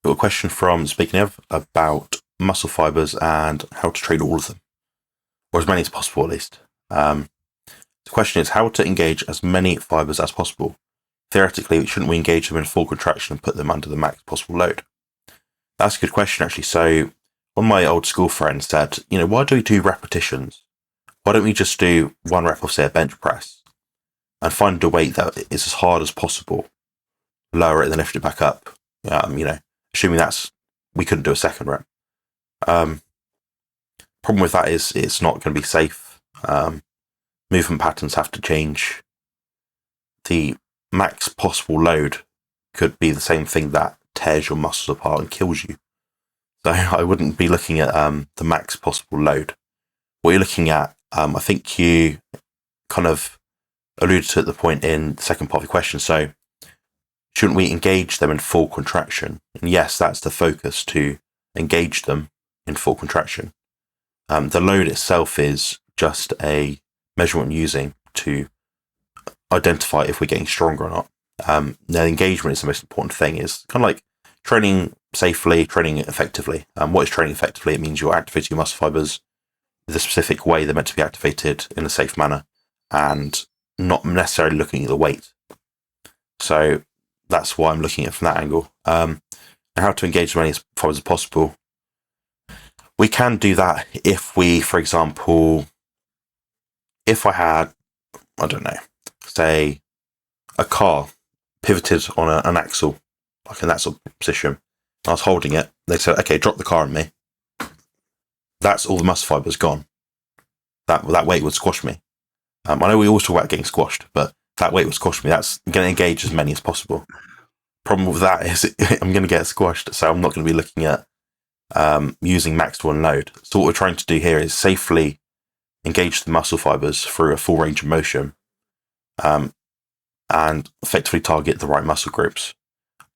Got a question from Zbigniew about muscle fibers and how to train all of them, or as many as possible at least. The question is how to engage as many fibers as possible. Theoretically, shouldn't we engage them in full contraction and put them under the max possible load? That's a good question, actually. So one of my old school friends said, why do we do repetitions? Why don't we just do one rep of, say, a bench press and find a weight that is as hard as possible, lower it, then lift it back up? Assuming we couldn't do a second rep. Problem with that is it's not going to be safe. Movement patterns have to change. The max possible load could be the same thing that tears your muscles apart and kills you. So I wouldn't be looking at the max possible load. What you're looking at, I think you kind of alluded to at the point in the second part of your question. So shouldn't we engage them in full contraction? And yes, that's the focus, to engage them in full contraction. The load itself is just a measurement using to identify if we're getting stronger or not. The engagement is the most important thing. It's kind of like training safely, training effectively. What is training effectively? It means you're activating your muscle fibers the specific way they're meant to be activated in a safe manner and not necessarily looking at the weight. So that's why I'm looking at it from that angle. And how to engage as many fibers as possible. We can do that if we, for example, if I had, say a car pivoted on an axle, like in that sort of position, I was holding it, they said, okay, drop the car on me. That's all the muscle fibers gone. That weight would squash me. I know we always talk about getting squashed, but that weight would squash me. That's going to engage as many as possible. Problem with that is I'm going to get squashed, so I'm not going to be looking at using max one load. So what we're trying to do here is safely engage the muscle fibers through a full range of motion and effectively target the right muscle groups.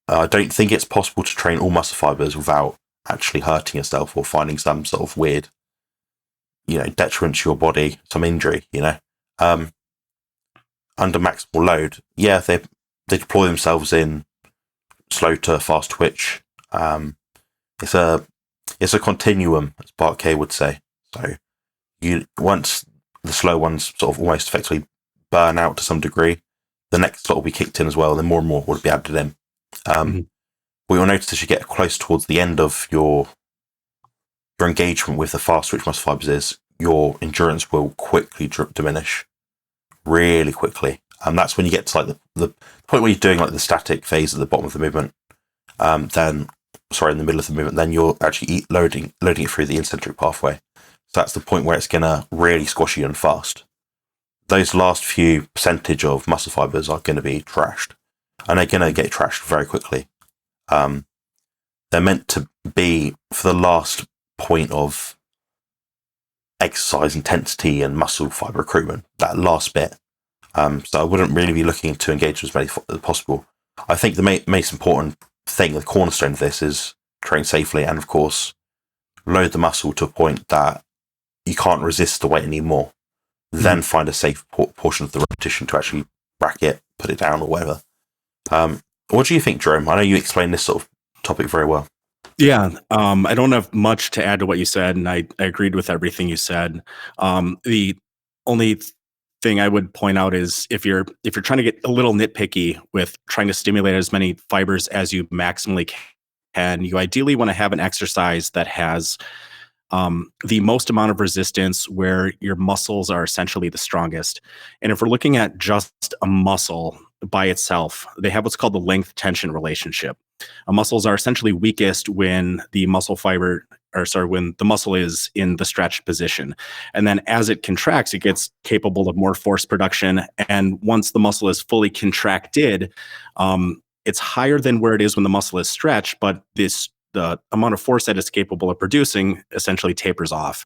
I don't think it's possible to train all muscle fibers without actually hurting yourself or finding some sort of weird, detriment to your body, some injury, under maximal load. Yeah, they deploy themselves in slow to fast twitch. It's a continuum, as Bart K would say. So once the slow ones sort of almost effectively burn out to some degree, the next lot will be kicked in as well, and then more and more will be added in. What you'll notice as you get close towards the end of your engagement with the fast twitch muscle fibers is your endurance will quickly diminish, really quickly. And that's when you get to like the point where you're doing like the static phase at the bottom of the movement. In the middle of the movement, then you're actually loading it through the eccentric pathway. So that's the point where it's going to really squash you and fast. Those last few percentage of muscle fibers are going to be trashed, and they're going to get trashed very quickly. They're meant to be for the last point of exercise intensity and muscle fiber recruitment, that last bit. So I wouldn't really be looking to engage as many as possible. I think the most important thing, the cornerstone of this, is train safely and, of course, load the muscle to a point that you can't resist the weight anymore. Then find a safe portion of the repetition to actually rack it, put it down, or whatever. What do you think, Jerome? I know you explained this sort of topic very well. Yeah, I don't have much to add to what you said, and I agreed with everything you said. The only thing I would point out is if you're trying to get a little nitpicky with trying to stimulate as many fibers as you maximally can, you ideally want to have an exercise that has the most amount of resistance where your muscles are essentially the strongest. And if we're looking at just a muscle by itself, they have what's called the length tension relationship. Muscles are essentially weakest when the muscle is in the stretched position. And then as it contracts, it gets capable of more force production. And once the muscle is fully contracted, it's higher than where it is when the muscle is stretched, but the amount of force that it's capable of producing essentially tapers off.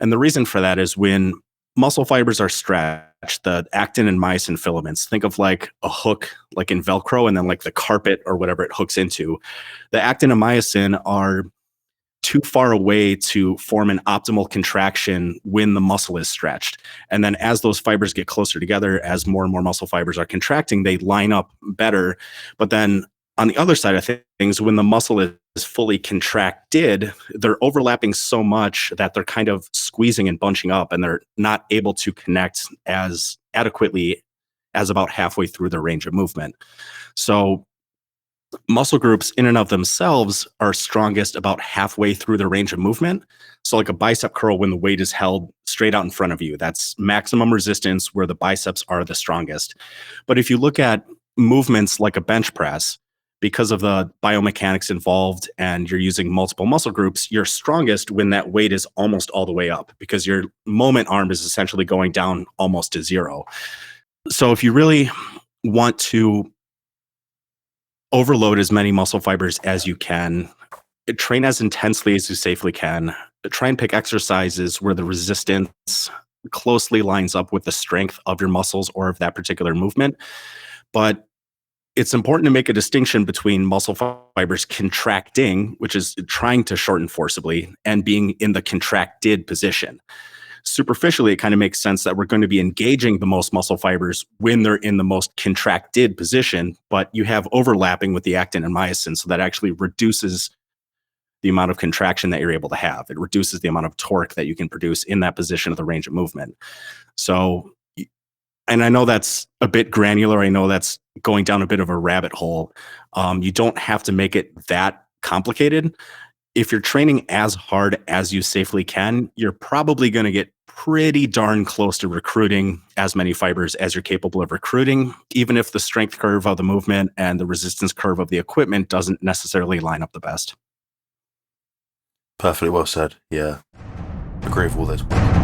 And the reason for that is when muscle fibers are stretched, the actin and myosin filaments, think of like a hook, like in Velcro, and then like the carpet or whatever it hooks into. The actin and myosin are too far away to form an optimal contraction when the muscle is stretched. And then as those fibers get closer together, as more and more muscle fibers are contracting, they line up better. But then on the other side of things, when the muscle is fully contracted, they're overlapping so much that they're kind of squeezing and bunching up, and they're not able to connect as adequately as about halfway through the range of movement. So muscle groups in and of themselves are strongest about halfway through the range of movement. So like a bicep curl, when the weight is held straight out in front of you, that's maximum resistance where the biceps are the strongest. But if you look at movements like a bench press, because of the biomechanics involved and you're using multiple muscle groups, you're strongest when that weight is almost all the way up, because your moment arm is essentially going down almost to zero. So if you really want to overload as many muscle fibers as you can, train as intensely as you safely can, try and pick exercises where the resistance closely lines up with the strength of your muscles or of that particular movement. But it's important to make a distinction between muscle fibers contracting, which is trying to shorten forcibly, and being in the contracted position. Superficially, it kind of makes sense that we're going to be engaging the most muscle fibers when they're in the most contracted position, but you have overlapping with the actin and myosin, so that actually reduces the amount of contraction that you're able to have. It reduces the amount of torque that you can produce in that position of the range of movement. So, and I know that's a bit granular. I know that's going down a bit of a rabbit hole. You don't have to make it that complicated. If you're training as hard as you safely can, you're probably going to get pretty darn close to recruiting as many fibers as you're capable of recruiting, even if the strength curve of the movement and the resistance curve of the equipment doesn't necessarily line up the best. Perfectly well said. Yeah. Agree with all those points.